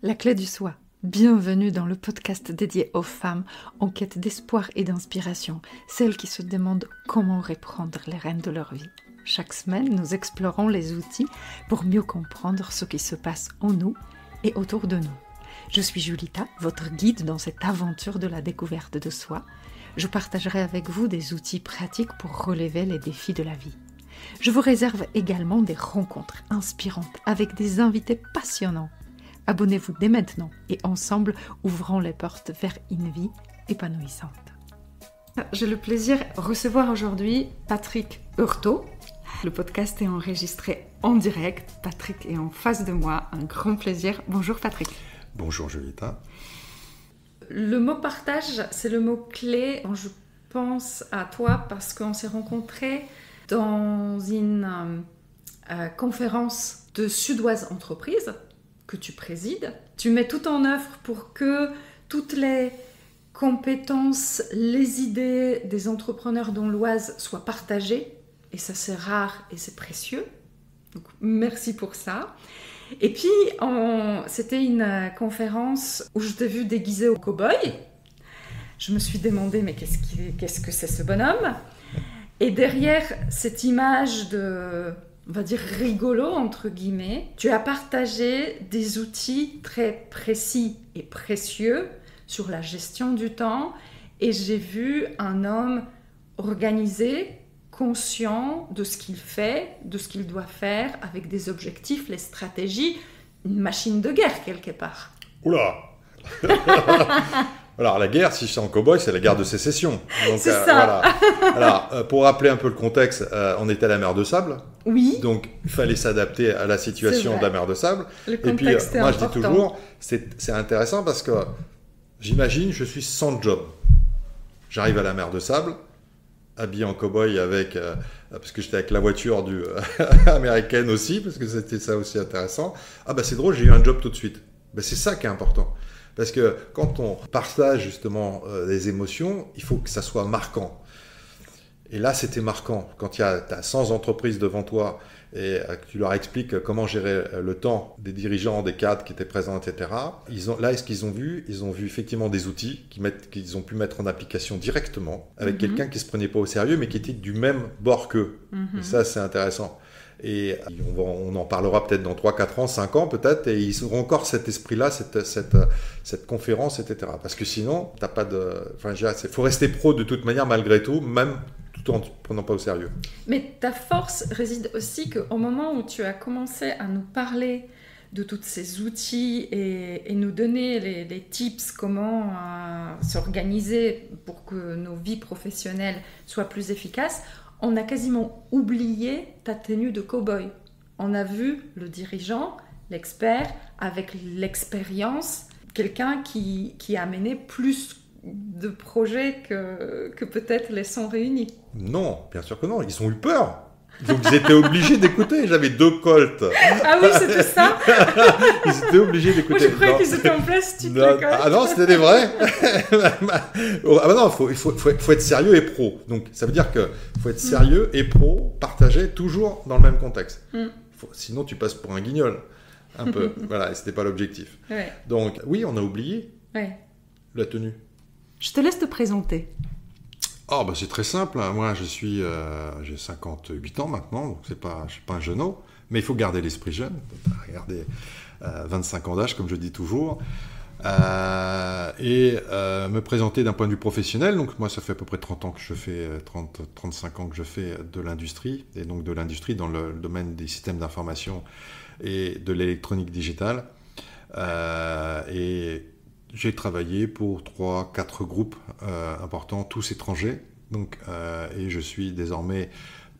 La clé du soi. Bienvenue dans le podcast dédié aux femmes en quête d'espoir et d'inspiration, celles qui se demandent comment reprendre les rênes de leur vie. Chaque semaine, nous explorons les outils pour mieux comprendre ce qui se passe en nous et autour de nous. Je suis Julita, votre guide dans cette aventure de la découverte de soi. Je partagerai avec vous des outils pratiques pour relever les défis de la vie. Je vous réserve également des rencontres inspirantes avec des invités passionnants. Abonnez-vous dès maintenant et ensemble, ouvrons les portes vers une vie épanouissante. J'ai le plaisir de recevoir aujourd'hui Patrick Heurtaud. Le podcast est enregistré en direct. Patrick est en face de moi. Un grand plaisir. Bonjour Patrick. Bonjour Julita. Le mot partage, c'est le mot clé quand je pense à toi parce qu'on s'est rencontrés dans une conférence de Sudoise Entreprise que tu présides. Tu mets tout en œuvre pour que toutes les compétences, les idées des entrepreneurs dans l'Oise soient partagées. Et ça, c'est rare et c'est précieux. Donc, merci pour ça. Et puis, c'était une conférence où je t'ai vu déguisé au cow-boy. Je me suis demandé, mais qu'est-ce que c'est ce bonhomme ? Et derrière cette image de, on va dire, rigolo, entre guillemets, tu as partagé des outils très précis et précieux sur la gestion du temps. Et j'ai vu un homme organisé, conscient de ce qu'il fait, de ce qu'il doit faire, avec des objectifs, les stratégies, une machine de guerre quelque part. Oula. Alors la guerre, si c'est en cow-boy, c'est la guerre de sécession. Donc, c'est ça. Voilà. Alors pour rappeler un peu le contexte, on était à la mer de Sable. Oui. Donc il fallait s'adapter à la situation de la mer de Sable. Le Et puis contexte est moi important. je dis toujours, c'est intéressant parce que j'imagine, je suis sans job. J'arrive à la mer de Sable, habillé en cow-boy avec, parce que j'étais avec la voiture américaine aussi, parce que c'était ça aussi intéressant. Ah bah c'est drôle, j'ai eu un job tout de suite. Bah, c'est ça qui est important. Parce que quand on partage justement les émotions, il faut que ça soit marquant. Et là, c'était marquant. Quand tu as 100 entreprises devant toi et que tu leur expliques comment gérer le temps des dirigeants, des cadres qui étaient présents, etc. Là, ce qu'ils ont vu, ils ont vu effectivement des outils qu'ils ont pu mettre en application directement avec quelqu'un qui ne se prenait pas au sérieux, mais qui était du même bord qu'eux. Et ça, c'est intéressant. Et on en parlera peut-être dans 3, 4 ans, 5 ans peut-être, et ils auront encore cet esprit-là, cette conférence, etc. Parce que sinon, t'as pas de... Enfin, il faut rester pro de toute manière malgré tout, même tout en ne prenant pas au sérieux. Mais ta force réside aussi qu'au moment où tu as commencé à nous parler de tous ces outils et nous donner les tips, comment s'organiser pour que nos vies professionnelles soient plus efficaces, on a quasiment oublié ta tenue de cow-boy. On a vu le dirigeant, l'expert, avec l'expérience, quelqu'un qui a mené plus de projets que peut-être les 100 réunis. Non, bien sûr que non, ils ont eu peur. Donc ils étaient obligés d'écouter. J'avais 2 colts. Ah oui, c'était ça. Ils étaient obligés d'écouter. Moi, je croyais qu'ils étaient en plastique. Ah non, c'était des vrais. Ah bah non, il faut être sérieux et pro. Donc ça veut dire que faut être sérieux et pro, partager toujours dans le même contexte. Sinon, tu passes pour un guignol. Un peu. Voilà, et c'était pas l'objectif. Ouais. Donc oui, on a oublié la tenue. Je te laisse te présenter. Oh, bah c'est très simple. Moi, j'ai 58 ans maintenant, donc je suis pas un jeuneau, mais il faut garder l'esprit jeune. Regardez, 25 ans d'âge, comme je dis toujours, et me présenter d'un point de vue professionnel. Donc moi, ça fait à peu près 30 ans que je fais, 35 ans que je fais de l'industrie, et donc de l'industrie dans le domaine des systèmes d'information et de l'électronique digitale. Et j'ai travaillé pour 3-4 groupes importants, tous étrangers. Donc, et je suis désormais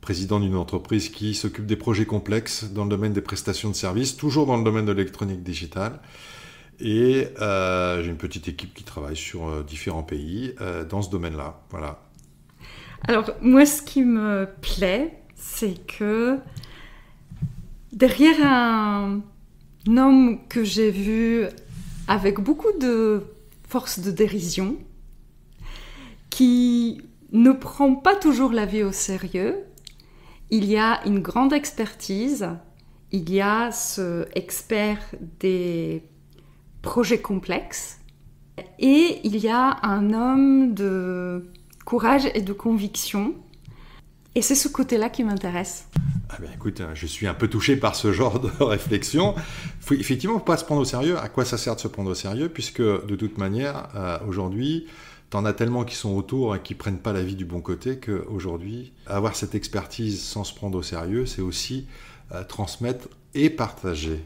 président d'une entreprise qui s'occupe des projets complexes dans le domaine des prestations de services, toujours dans le domaine de l'électronique digitale. Et j'ai une petite équipe qui travaille sur différents pays dans ce domaine-là. Voilà. Alors, moi, ce qui me plaît, c'est que derrière un homme que j'ai vu avec beaucoup de force de dérision, qui ne prend pas toujours la vie au sérieux, il y a une grande expertise, il y a ce expert des projet complexe. Et il y a un homme de courage et de conviction. Et c'est ce côté-là qui m'intéresse. Ah ben écoute, je suis un peu touché par ce genre de réflexion. Faut effectivement pas se prendre au sérieux. À quoi ça sert de se prendre au sérieux? Puisque de toute manière, aujourd'hui, t'en as tellement qui sont autour et qui prennent pas la vie du bon côté qu'aujourd'hui, avoir cette expertise sans se prendre au sérieux, c'est aussi transmettre et partager,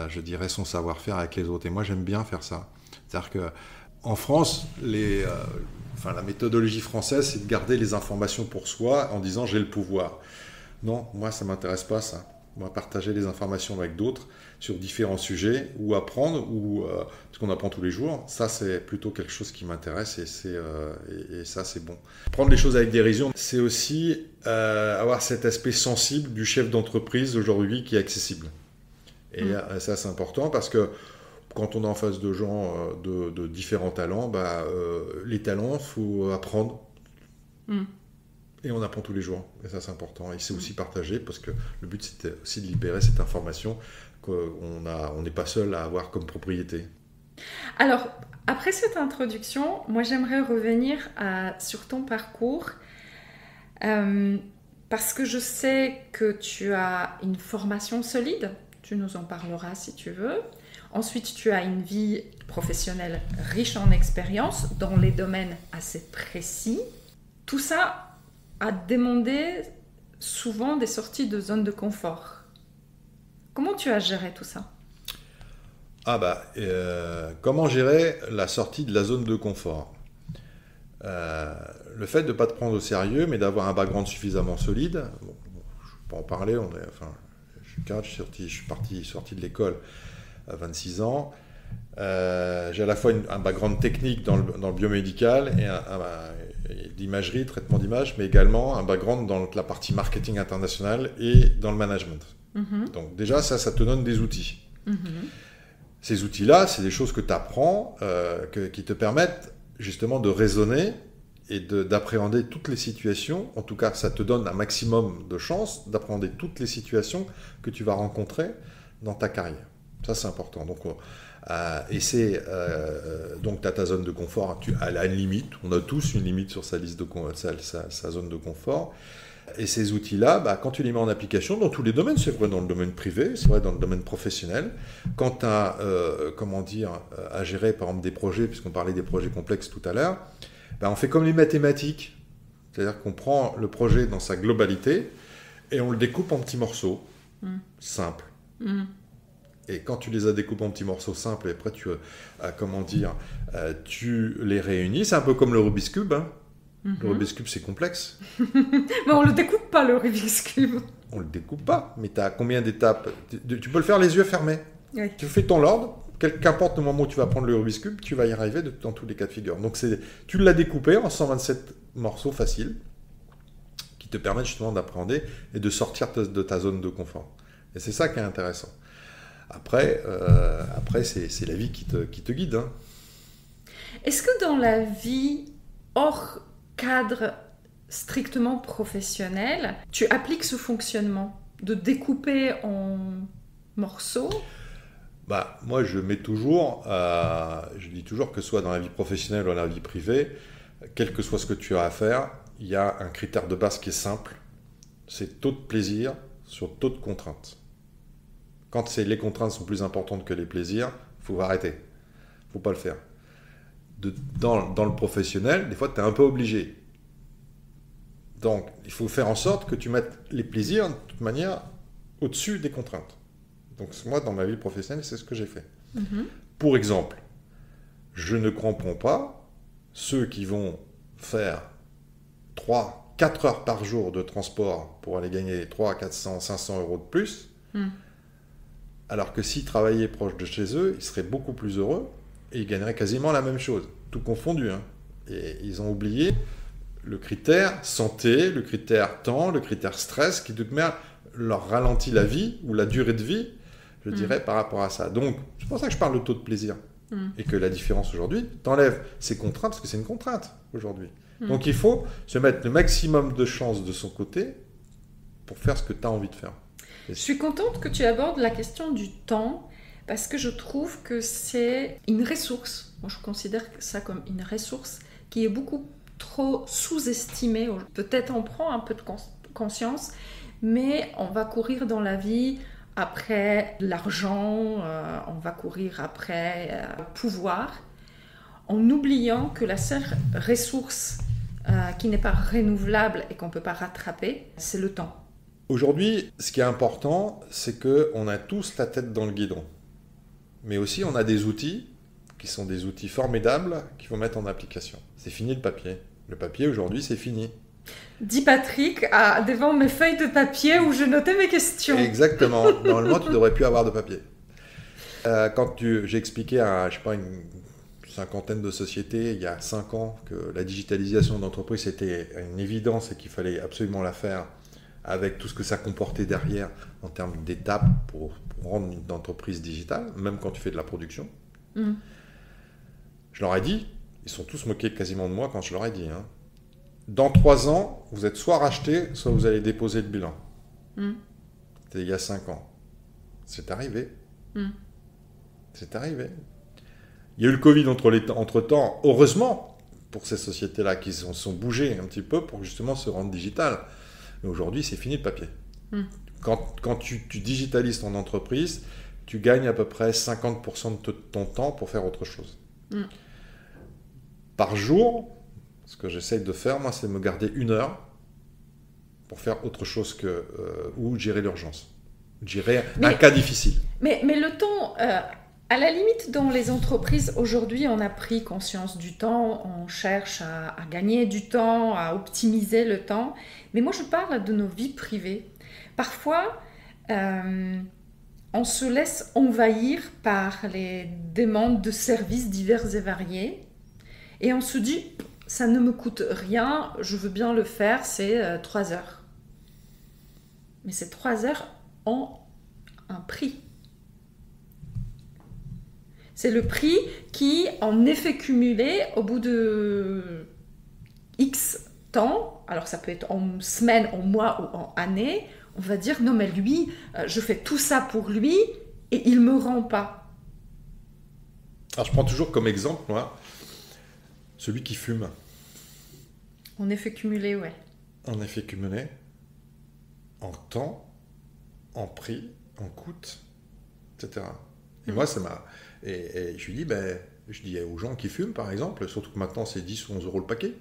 je dirais, son savoir-faire avec les autres. Et moi, j'aime bien faire ça. C'est-à-dire qu'en France, la méthodologie française, c'est de garder les informations pour soi en disant « j'ai le pouvoir ». Non, moi, ça ne m'intéresse pas, ça. Moi, partager les informations avec d'autres sur différents sujets, ou apprendre, ce qu'on apprend tous les jours, ça, c'est plutôt quelque chose qui m'intéresse, et ça, c'est bon. Prendre les choses avec dérision, c'est aussi avoir cet aspect sensible du chef d'entreprise aujourd'hui qui est accessible. Et ça, c'est important parce que quand on est en face de gens de différents talents, les talents, il faut apprendre. Et on apprend tous les jours. Et ça, c'est important. Et c'est aussi partagé parce que le but, c'était aussi de libérer cette information qu'on n'est pas seul à avoir comme propriété. Alors, après cette introduction, moi, j'aimerais revenir sur ton parcours parce que je sais que tu as une formation solide. Tu nous en parleras si tu veux. Ensuite, tu as une vie professionnelle riche en expérience dans les domaines assez précis. Tout ça a demandé souvent des sorties de zone de confort. Comment tu as géré tout ça? Comment gérer la sortie de la zone de confort? Le fait de ne pas te prendre au sérieux, mais d'avoir un background suffisamment solide, je peux en parler, je suis sorti de l'école à 26 ans. J'ai à la fois un background technique dans le biomédical et d'imagerie, traitement d'images, mais également un background dans la partie marketing international et dans le management. Donc déjà, ça te donne des outils. Ces outils-là, c'est des choses que tu apprends, qui te permettent justement de raisonner et d'appréhender toutes les situations. En tout cas, ça te donne un maximum de chances d'appréhender toutes les situations que tu vas rencontrer dans ta carrière. Ça, c'est important. Donc, donc tu as ta zone de confort, elle a une limite. On a tous une limite sur sa zone de confort. Et ces outils-là, quand tu les mets en application dans tous les domaines, c'est vrai dans le domaine privé, c'est vrai dans le domaine professionnel, quand tu as à gérer par exemple des projets, puisqu'on parlait des projets complexes tout à l'heure, on fait comme les mathématiques, c'est-à-dire qu'on prend le projet dans sa globalité et on le découpe en petits morceaux simples. Et quand tu les as découpés en petits morceaux simples, et après tu les réunis, c'est un peu comme le Rubik's Cube. Le Rubik's Cube, c'est complexe. Mais on ne le découpe pas, le Rubik's Cube. On ne le découpe pas, mais tu as combien d'étapes? Tu peux le faire les yeux fermés. Oui. Tu fais ton ordre, qu'importe le moment où tu vas prendre le Rubik's Cube, tu vas y arriver dans tous les cas de figure. Donc tu l'as découpé en 127 morceaux faciles qui te permettent justement d'appréhender et de sortir de ta zone de confort. Et c'est ça qui est intéressant. Après c'est la vie qui te guide. Est-ce que dans la vie hors cadre strictement professionnel, tu appliques ce fonctionnement de découper en morceaux? Moi, je dis toujours que ce soit dans la vie professionnelle ou dans la vie privée, quel que soit ce que tu as à faire, il y a un critère de base qui est simple, c'est taux de plaisir sur taux de contrainte. Quand les contraintes sont plus importantes que les plaisirs, il faut arrêter, il ne faut pas le faire. Dans le professionnel, des fois, tu es un peu obligé. Donc, il faut faire en sorte que tu mettes les plaisirs, de toute manière, au-dessus des contraintes. Donc, moi, dans ma vie professionnelle, c'est ce que j'ai fait. Pour exemple, je ne comprends pas ceux qui vont faire 3-4 heures par jour de transport pour aller gagner 300, 400, 500 euros de plus, alors que s'ils travaillaient proche de chez eux, ils seraient beaucoup plus heureux et ils gagneraient quasiment la même chose, tout confondu. Et ils ont oublié le critère santé, le critère temps, le critère stress, qui de toute manière leur ralentit la vie ou la durée de vie, je dirais, par rapport à ça. Donc, c'est pour ça que je parle de taux de plaisir. Et que la différence aujourd'hui, t'enlèves ces contraintes, parce que c'est une contrainte aujourd'hui. Donc, il faut se mettre le maximum de chances de son côté pour faire ce que tu as envie de faire. Je suis contente que tu abordes la question du temps, parce que je trouve que c'est une ressource. Moi, je considère ça comme une ressource qui est beaucoup trop sous-estimée. Peut-être on prend un peu de conscience, mais on va courir dans la vie après l'argent, on va courir après le pouvoir, en oubliant que la seule ressource qui n'est pas renouvelable et qu'on ne peut pas rattraper, c'est le temps. Aujourd'hui, ce qui est important, c'est qu'on a tous la tête dans le guidon. Mais aussi, on a des outils qui sont des outils formidables qu'il faut mettre en application. C'est fini le papier. Le papier, aujourd'hui, c'est fini. Dit Patrick devant mes feuilles de papier où je notais mes questions. Exactement. Normalement, tu ne devrais plus avoir de papier. Quand j'ai expliqué à, je sais pas, une cinquantaine de sociétés, il y a 5 ans, que la digitalisation d'entreprise, c'était une évidence et qu'il fallait absolument la faire avec tout ce que ça comportait derrière en termes d'étapes pour rendre une entreprise digitale, même quand tu fais de la production. Je leur ai dit, ils sont tous moqués quasiment de moi quand je leur ai dit, hein, dans 3 ans, vous êtes soit racheté, soit vous allez déposer le bilan. C'était il y a 5 ans. C'est arrivé. C'est arrivé. Il y a eu le Covid entre-temps, heureusement, pour ces sociétés-là qui se sont bougées un petit peu pour justement se rendre digitales. Mais aujourd'hui, c'est fini le papier. Quand tu digitalises ton entreprise, tu gagnes à peu près 50% de ton temps pour faire autre chose. Par jour, ce que j'essaye de faire, moi, c'est de me garder 1 heure pour faire autre chose ou gérer l'urgence. Gérer un cas difficile. Mais le temps, à la limite, dans les entreprises, aujourd'hui, on a pris conscience du temps, on cherche à gagner du temps, à optimiser le temps. Mais moi, je parle de nos vies privées. Parfois, on se laisse envahir par les demandes de services divers et variés. Et on se dit, ça ne me coûte rien, je veux bien le faire, c'est 3 heures. Mais ces 3 heures ont un prix. C'est le prix qui, en effet cumulé, au bout de X temps, alors ça peut être en semaines, en mois ou en années, on va dire, non mais lui, je fais tout ça pour lui et il ne me rend pas. Alors je prends toujours comme exemple, moi, celui qui fume. En effet cumulé, ouais. En effet cumulé, en temps, en prix, en coût, etc. Et moi, ça m'a... Et je lui dis, je dis aux gens qui fument, par exemple, surtout que maintenant c'est 10 ou 11 euros le paquet,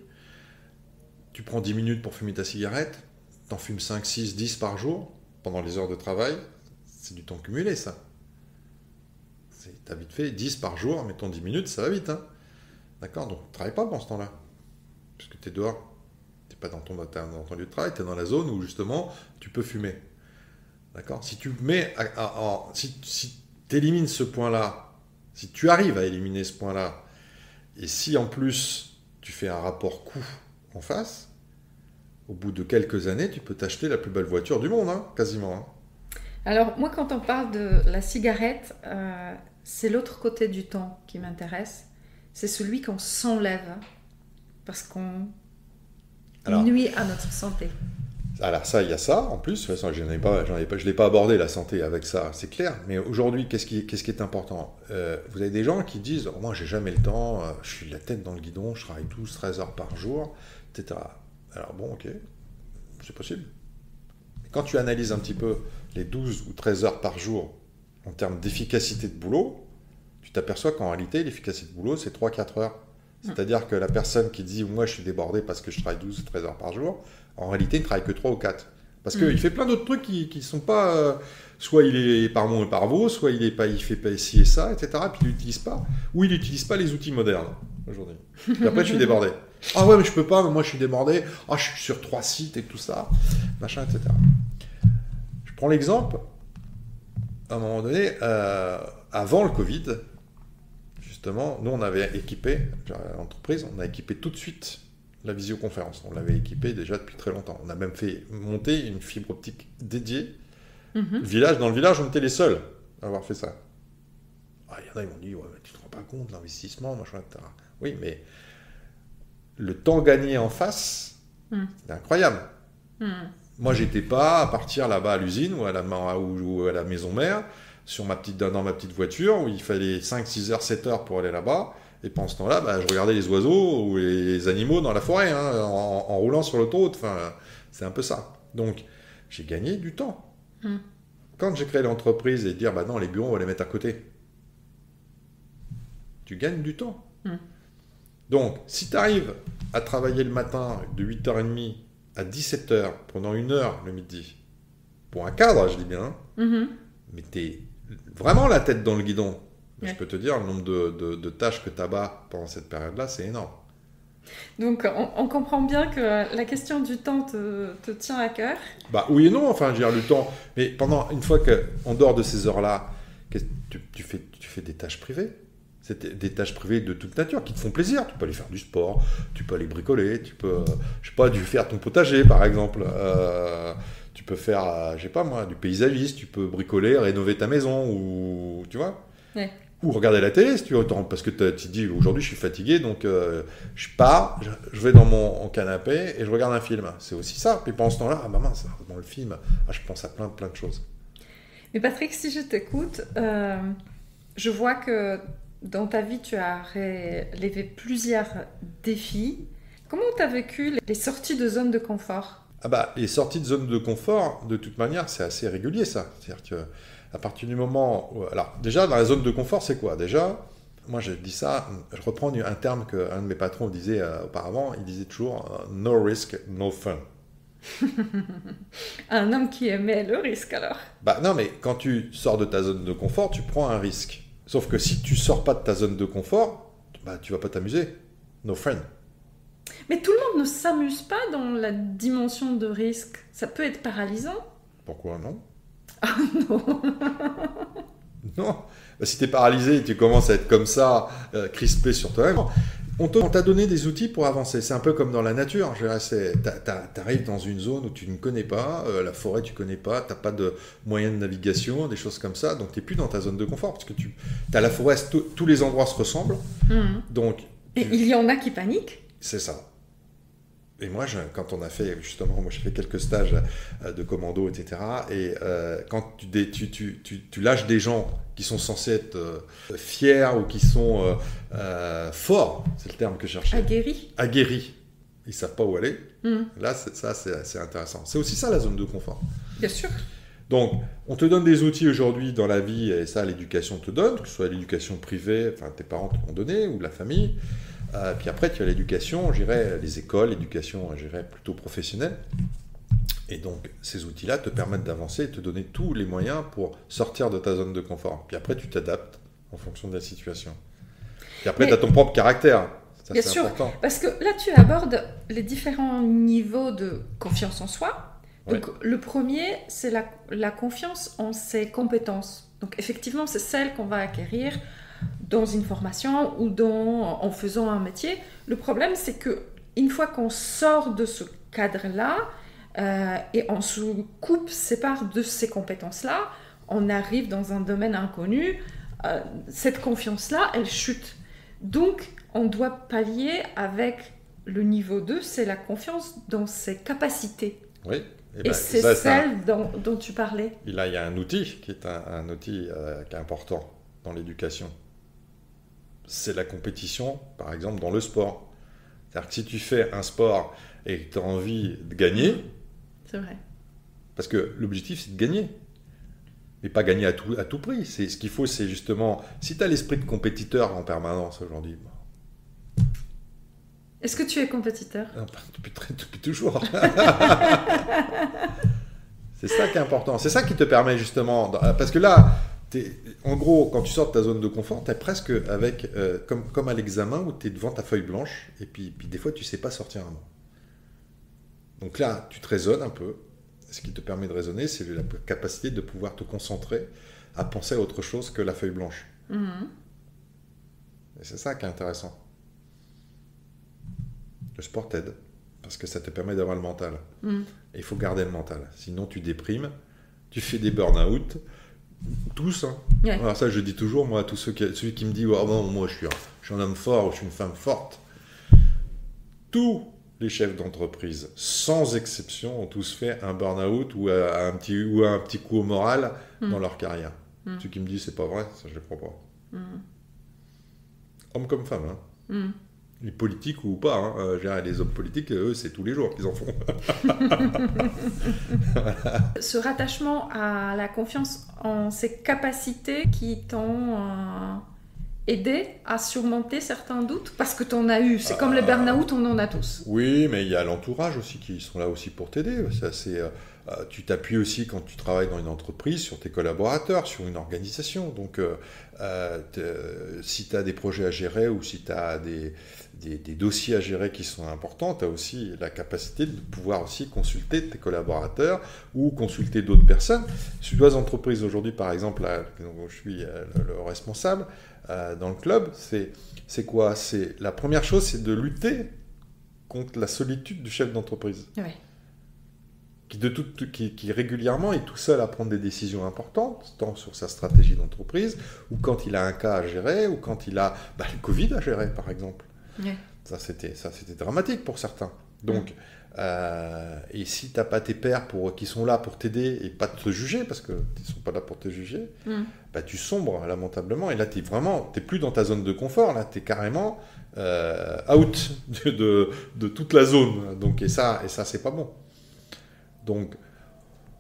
tu prends 10 minutes pour fumer ta cigarette, t'en fumes 5, 6, 10 par jour, pendant les heures de travail, c'est du temps cumulé, ça. T'as vite fait 10 par jour, mettons 10 minutes, ça va vite, hein. D'accord? Donc, travaille pas pendant ce temps-là. Parce que tu es dehors. Tu n'es pas dans ton lieu de travail, tu es dans la zone où, justement, tu peux fumer. D'accord? Si tu mets... si tu élimines ce point-là, si tu arrives à éliminer ce point-là, et si, en plus, tu fais un rapport coût en face, au bout de quelques années, tu peux t'acheter la plus belle voiture du monde, hein, quasiment. Hein. Alors, moi, quand on parle de la cigarette, c'est l'autre côté du temps qui m'intéresse. C'est celui qu'on s'enlève parce qu'on nuit à notre santé. Alors ça, il y a ça, en plus, de toute façon, je ne l'ai pas abordé, la santé, avec ça, c'est clair. Mais aujourd'hui, qu'est-ce qui est important? Vous avez des gens qui disent, oh, moi, j'ai jamais le temps, je suis la tête dans le guidon, je travaille 12-13 heures par jour, etc. Alors bon, ok, c'est possible. Mais quand tu analyses un petit peu les 12 ou 13 heures par jour en termes d'efficacité de boulot, tu t'aperçois qu'en réalité, l'efficacité de boulot, c'est 3-4 heures. C'est-à-dire que la personne qui dit « moi, je suis débordé parce que je travaille 12 ou 13 heures par jour », en réalité, il ne travaille que 3 ou 4. Parce qu'il fait plein d'autres trucs qui ne sont pas... soit il est par mon et par vos, soit il fait pas ci et ça, etc. Puis il n'utilise pas. Ou il n'utilise pas les outils modernes, aujourd'hui. Et après, je suis débordé. « Ah ouais, mais je peux pas, mais moi, je suis débordé. Ah, je suis sur 3 sites et tout ça. » Machin, etc. Je prends l'exemple, à un moment donné, avant le Covid... Justement, nous, on avait équipé, l'entreprise, on a équipé tout de suite la visioconférence. On l'avait équipé déjà depuis très longtemps. On a même fait monter une fibre optique dédiée. Dans le village, on était les seuls à avoir fait ça. Il y en a, ils m'ont dit, ouais, tu te rends pas compte, l'investissement, machin, etc. Oui, mais le temps gagné en face, c'est incroyable. Moi, j'étais pas à partir là-bas à l'usine ou à la maison mère dans ma petite voiture où il fallait 5, 6 heures, 7 heures pour aller là-bas. Et pendant ce temps-là, je regardais les oiseaux ou les animaux dans la forêt, hein, en roulant sur l'autoroute. Enfin, c'est un peu ça. Donc, j'ai gagné du temps. Quand j'ai créé l'entreprise et dire, non, les bureaux, on va les mettre à côté. Tu gagnes du temps. Donc, si tu arrives à travailler le matin de 8h30 à 17h pendant 1 heure le midi, pour un cadre, je dis bien, mais tu es vraiment la tête dans le guidon. Je peux te dire, le nombre de tâches que tu abats pendant cette période-là, c'est énorme. Donc, on comprend bien que la question du temps te tient à cœur. Oui et non, enfin, je veux dire, le temps. Mais une fois qu'en dehors de ces heures-là, tu fais des tâches privées. C'est des tâches privées de toute nature qui te font plaisir. Tu peux aller faire du sport, tu peux aller bricoler, tu peux, faire ton potager, par exemple. Tu peux faire, du paysagiste, tu peux bricoler, rénover ta maison, ou tu vois. Ouais. Ou regarder la télé, si tu veux, parce que tu te dis, aujourd'hui, je suis fatigué, donc je pars, je vais dans mon canapé et je regarde un film. C'est aussi ça. Puis pendant ce temps-là, mince, dans le film, je pense à plein de choses. Mais Patrick, si je t'écoute, je vois que dans ta vie, tu as relevé plusieurs défis. Comment tu as vécu les sorties de zone de confort ? Les sorties de zone de confort, de toute manière, c'est assez régulier, ça. C'est-à-dire qu'à partir du moment où... Alors, déjà, dans la zone de confort, c'est quoi ? Déjà, moi, je dis ça, je reprends un terme qu'un de mes patrons disait auparavant, il disait toujours « no risk, no fun ». Un homme qui aimait le risque, alors ? Non, mais quand tu sors de ta zone de confort, tu prends un risque. Sauf que si tu sors pas de ta zone de confort, tu vas pas t'amuser. No fun. Mais tout le monde ne s'amuse pas dans la dimension de risque. Ça peut être paralysant. Pourquoi non ? Ah non. Non. Si tu es paralysé et tu commences à être comme ça, crispé sur toi-même, on t'a donné des outils pour avancer. C'est un peu comme dans la nature. Tu arrives dans une zone où tu ne connais pas, la forêt tu connais pas, tu n'as pas de moyens de navigation, des choses comme ça, donc tu n'es plus dans ta zone de confort, parce que tu as la forêt, tous les endroits se ressemblent. Donc, il y en a qui paniquent. C'est ça. Et moi, quand on a fait, justement, j'ai fait quelques stages de commando, etc. Et quand tu lâches des gens qui sont censés être fiers ou qui sont forts, c'est le terme que je cherchais. Aguerris. Ils ne savent pas où aller. Là, c'est intéressant. C'est aussi ça, la zone de confort. Bien sûr. Donc, on te donne des outils aujourd'hui dans la vie, et ça, l'éducation te donne, que ce soit l'éducation privée, enfin, tes parents te l'ont donné, ou la famille. Puis après, tu as l'éducation, les écoles, l'éducation, plutôt professionnelle. Et donc, ces outils-là te permettent d'avancer et te donner tous les moyens pour sortir de ta zone de confort. Puis après, tu t'adaptes en fonction de la situation. Puis après, tu as ton propre caractère. Ça, bien c'est sûr, important. parce que là, tu abordes les différents niveaux de confiance en soi. Donc, le premier, c'est la confiance en ses compétences. Donc, effectivement, c'est celle qu'on va acquérir dans une formation ou en faisant un métier. Le problème, c'est qu'une fois qu'on sort de ce cadre-là et on se sépare de ces compétences-là, on arrive dans un domaine inconnu, cette confiance-là, elle chute. Donc, on doit pallier avec le niveau 2, c'est la confiance dans ses capacités. Oui. Et c'est celle dont tu parlais. Et là, il y a un outil qui est un outil qui est important dans l'éducation. C'est la compétition, par exemple, dans le sport. C'est-à-dire que si tu fais un sport et que tu as envie de gagner... C'est vrai. Parce que l'objectif, c'est de gagner. Mais pas gagner à tout prix. Ce qu'il faut, c'est justement... Si tu as l'esprit de compétiteur en permanence aujourd'hui... Est-ce que tu es compétiteur ? Non, depuis toujours. C'est ça qui est important. C'est ça qui te permet justement... Parce que là... En gros, quand tu sors de ta zone de confort, tu es presque avec, comme à l'examen où tu es devant ta feuille blanche et puis des fois, tu ne sais pas sortir un mot. Donc là, tu te raisonnes un peu. Ce qui te permet de raisonner, c'est la capacité de pouvoir te concentrer à penser à autre chose que la feuille blanche. Et c'est ça qui est intéressant. Le sport t'aide parce que ça te permet d'avoir le mental. Et il faut garder le mental. Sinon, tu déprimes, tu fais des burn-out. Tous, hein. Ouais. Alors ça, je dis toujours, moi, à tous celui qui me dit oh, bon, moi, je suis un homme fort ou je suis une femme forte. Tous les chefs d'entreprise, sans exception, ont tous fait un burn-out ou un petit coup au moral dans leur carrière. Ceux qui me disent c'est pas vrai, ça je les crois pas. Mm. Hommes comme femmes, hein. Mm. Les politiques ou pas, hein. Les hommes politiques, eux, c'est tous les jours qu'ils en font. Ce rattachement à la confiance en ses capacités qui t'ont aidé à surmonter certains doutes, parce que tu en as eu. C'est comme le burn-out, on en a tous. Oui, mais il y a l'entourage aussi qui sont là aussi pour t'aider. Tu t'appuies aussi quand tu travailles dans une entreprise sur tes collaborateurs, sur une organisation. Donc, si tu as des projets à gérer ou si tu as des dossiers à gérer qui sont importants, tu as aussi la capacité de pouvoir aussi consulter tes collaborateurs ou consulter d'autres personnes. Suédoise Entreprise aujourd'hui, par exemple, là, dont je suis le responsable dans le club, c'est quoi? La première chose, c'est de lutter contre la solitude du chef d'entreprise. Ouais. Qui régulièrement est tout seul à prendre des décisions importantes, tant sur sa stratégie d'entreprise, ou quand il a un cas à gérer, ou quand il a le Covid à gérer, par exemple. Ouais. Ça, c'était dramatique pour certains. Donc, et si tu n'as pas tes pairs qui sont là pour t'aider et pas te juger, parce qu'ils ne sont pas là pour te juger, tu sombres lamentablement. Et là, tu n'es plus dans ta zone de confort. Là, tu es carrément out de toute la zone. Donc, et ça c'est pas bon. Donc,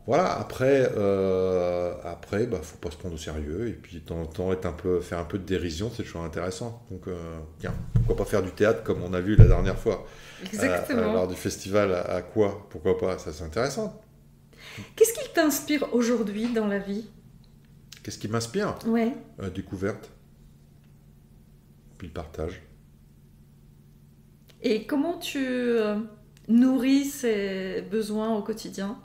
voilà, après, faut pas se prendre au sérieux, et puis de temps en temps, faire un peu de dérision, c'est toujours intéressant. Donc, tiens, pourquoi pas faire du théâtre comme on a vu la dernière fois. Exactement. Lors du festival à quoi? Pourquoi pas? Ça, c'est intéressant. Qu'est-ce qui t'inspire aujourd'hui dans la vie? Qu'est-ce qui m'inspire? Ouais. Découverte. Puis le partage. Et comment tu nourris ces besoins au quotidien?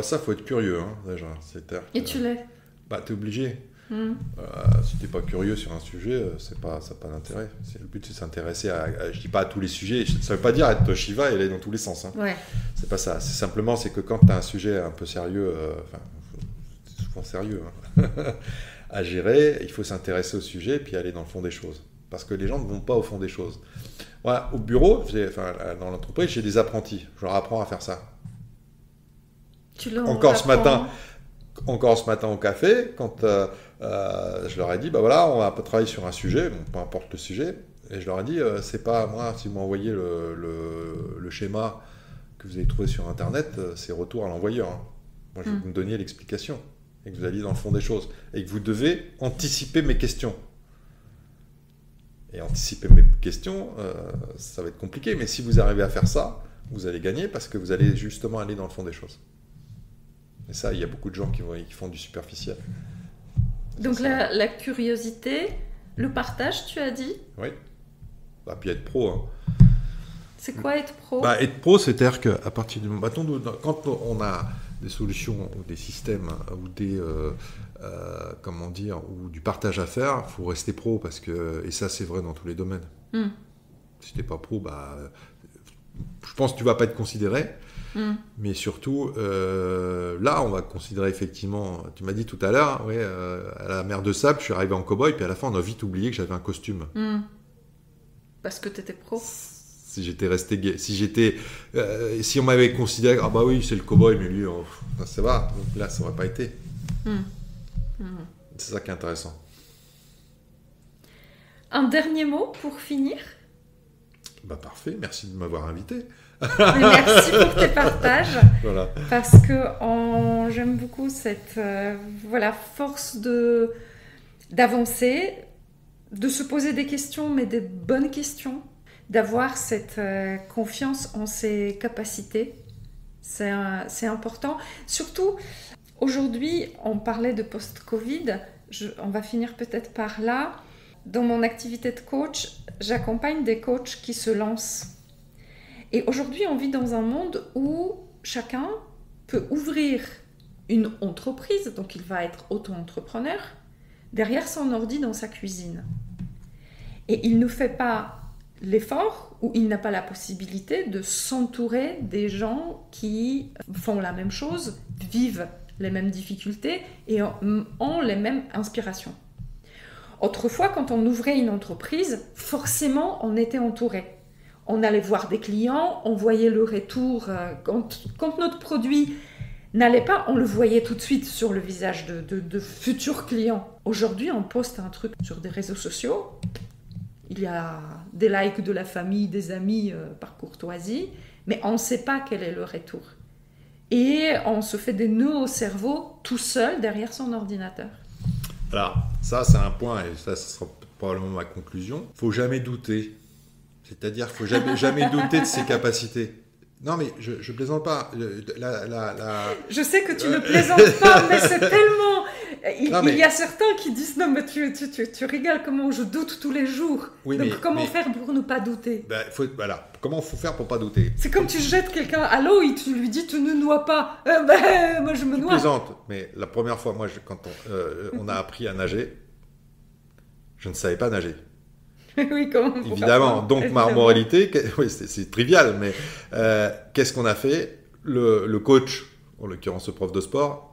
Ça, faut être curieux, hein, déjà. Et tu l'es? T'es obligé. Si t'es pas curieux sur un sujet, ça n'a pas d'intérêt. Le but, c'est de s'intéresser je dis pas à tous les sujets. Ça veut pas dire être Shiva et aller dans tous les sens. Hein. Ouais. C'est pas ça. C'est simplement, c'est que quand t'as un sujet un peu sérieux, c'est souvent sérieux, hein, à gérer, il faut s'intéresser au sujet et puis aller dans le fond des choses. Parce que les gens ne vont pas au fond des choses. Voilà, au bureau, dans l'entreprise, j'ai des apprentis. Je leur apprends à faire ça. Encore ce matin au café, quand je leur ai dit, on va travailler sur un sujet, peu importe le sujet, et je leur ai dit, c'est pas moi, si vous m'envoyez le schéma que vous avez trouvé sur Internet, c'est retour à l'envoyeur. Hein. Moi, je veux que vous me donniez l'explication, et que vous alliez dans le fond des choses, et que vous devez anticiper mes questions. Et anticiper mes questions, ça va être compliqué, mais si vous arrivez à faire ça, vous allez gagner, parce que vous allez justement aller dans le fond des choses. Et ça, il y a beaucoup de gens qui font du superficiel. Donc la curiosité, le partage, tu as dit? Oui. Puis être pro. Hein. C'est quoi être pro? Être pro, c'est-à-dire qu'à partir du moment... quand on a des solutions ou des systèmes ou ou du partage à faire, il faut rester pro. Et ça, c'est vrai dans tous les domaines. Si tu n'es pas pro, je pense que tu ne vas pas être considéré. Mais surtout, là, on va considérer effectivement, tu m'as dit tout à l'heure, à la mer de sable, je suis arrivé en cow-boy, puis à la fin, on a vite oublié que j'avais un costume. Parce que tu étais pro. Si j'étais resté gay, si on m'avait considéré, oui, c'est le cow-boy, mais lui, ça va. Donc là, ça n'aurait pas été. C'est ça qui est intéressant. Un dernier mot pour finir? Parfait, merci de m'avoir invité. Merci pour tes partages. Voilà. Parce que j'aime beaucoup cette force d'avancer, de se poser des questions, mais des bonnes questions, d'avoir cette confiance en ses capacités. C'est important. Surtout, aujourd'hui, on parlait de post-Covid. On va finir peut-être par là. Dans mon activité de coach, j'accompagne des coachs qui se lancent. Et aujourd'hui, on vit dans un monde où chacun peut ouvrir une entreprise, donc il va être auto-entrepreneur, derrière son ordi dans sa cuisine. Et il ne fait pas l'effort ou il n'a pas la possibilité de s'entourer des gens qui font la même chose, vivent les mêmes difficultés et ont les mêmes inspirations. Autrefois, quand on ouvrait une entreprise, forcément, on était entouré. On allait voir des clients, on voyait le retour. Quand notre produit n'allait pas, on le voyait tout de suite sur le visage de futurs clients. Aujourd'hui, on poste un truc sur des réseaux sociaux, il y a des likes de la famille, des amis par courtoisie, mais on ne sait pas quel est le retour. Et on se fait des nœuds au cerveau tout seul derrière son ordinateur. Alors, ça c'est un point, et ça ce sera probablement ma conclusion. Il ne faut jamais douter. C'est-à-dire qu'il ne faut jamais douter de ses capacités. Non, mais je plaisante pas. Je sais que tu ne plaisantes pas, mais c'est tellement... Il y a certains qui disent « Non, mais tu rigoles, comment je doute tous les jours. Oui, donc, comment faire pour ne pas douter ?» Voilà, comment faut faire pour ne pas douter? C'est comme tu jettes quelqu'un à l'eau et tu lui dis « Tu ne noies pas. » Moi, je me noie. Je plaisante, mais la première fois, moi, quand on a appris à nager, je ne savais pas nager. Oui, comment évidemment. Donc, ma moralité, oui, c'est trivial, mais qu'est-ce qu'on a fait? Le coach, en l'occurrence le prof de sport,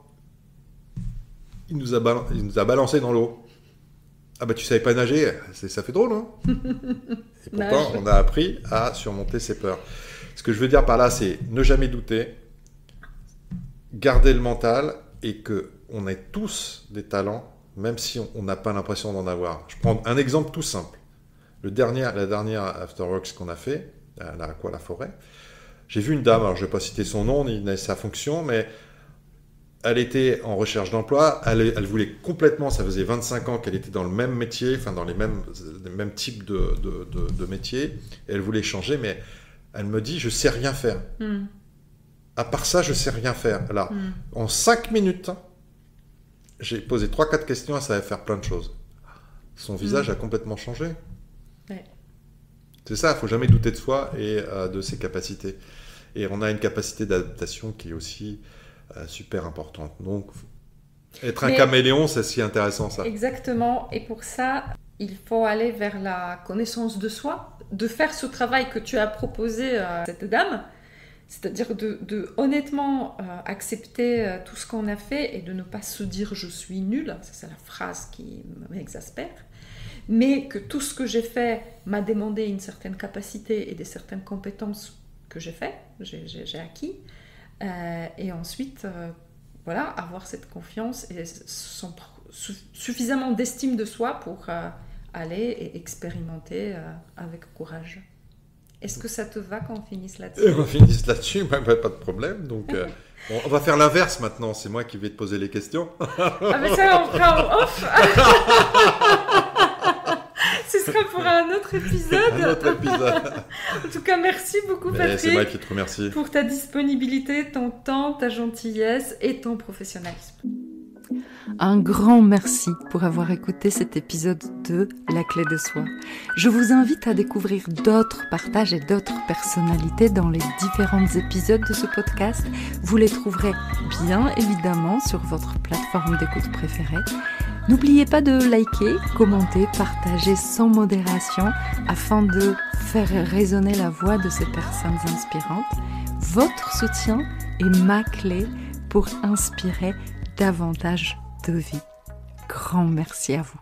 il nous a balancé dans l'eau. Ah bah tu savais pas nager, ça fait drôle, non? Et pourtant, on a appris à surmonter ses peurs. Ce que je veux dire par là, c'est ne jamais douter, garder le mental et qu'on ait tous des talents, même si on n'a pas l'impression d'en avoir. Je prends un exemple tout simple. La dernière Afterworks qu'on a fait, à la Forêt, j'ai vu une dame, alors je ne vais pas citer son nom ni sa fonction, mais elle était en recherche d'emploi, elle voulait complètement, ça faisait 25 ans qu'elle était dans le même métier, enfin dans les mêmes types de métiers, et elle voulait changer, mais elle me dit, je ne sais rien faire. À part ça, je ne sais rien faire. Alors, en 5 minutes, j'ai posé 3-4 questions, elle savait faire plein de choses. Son visage a complètement changé. Ouais. C'est ça, il ne faut jamais douter de soi et de ses capacités. Et on a une capacité d'adaptation qui est aussi super importante. Donc, être un caméléon, c'est si intéressant, ça. Exactement. Et pour ça, il faut aller vers la connaissance de soi, de faire ce travail que tu as proposé à cette dame, c'est-à-dire de honnêtement accepter tout ce qu'on a fait et de ne pas se dire « je suis nul », ça c'est la phrase qui m'exaspère, mais que tout ce que j'ai fait m'a demandé une certaine capacité et des certaines compétences que j'ai acquis, et ensuite voilà, avoir cette confiance et suffisamment d'estime de soi pour aller et expérimenter avec courage. Est-ce que ça te va qu'on finisse là-dessus? On finisse là-dessus, pas de problème. Donc, on va faire l'inverse maintenant. C'est moi qui vais te poser les questions. Ah mais ça, on fera en off. Ce sera pour un autre épisode. En tout cas, merci beaucoup, Patrick. C'est moi qui te remercie. Pour ta disponibilité, ton temps, ta gentillesse et ton professionnalisme. Un grand merci pour avoir écouté cet épisode de La Clé de Soi. Je vous invite à découvrir d'autres partages et d'autres personnalités dans les différents épisodes de ce podcast. Vous les trouverez bien évidemment sur votre plateforme d'écoute préférée. N'oubliez pas de liker, commenter, partager sans modération afin de faire résonner la voix de ces personnes inspirantes. Votre soutien est ma clé pour inspirer davantage de vie. Grand merci à vous.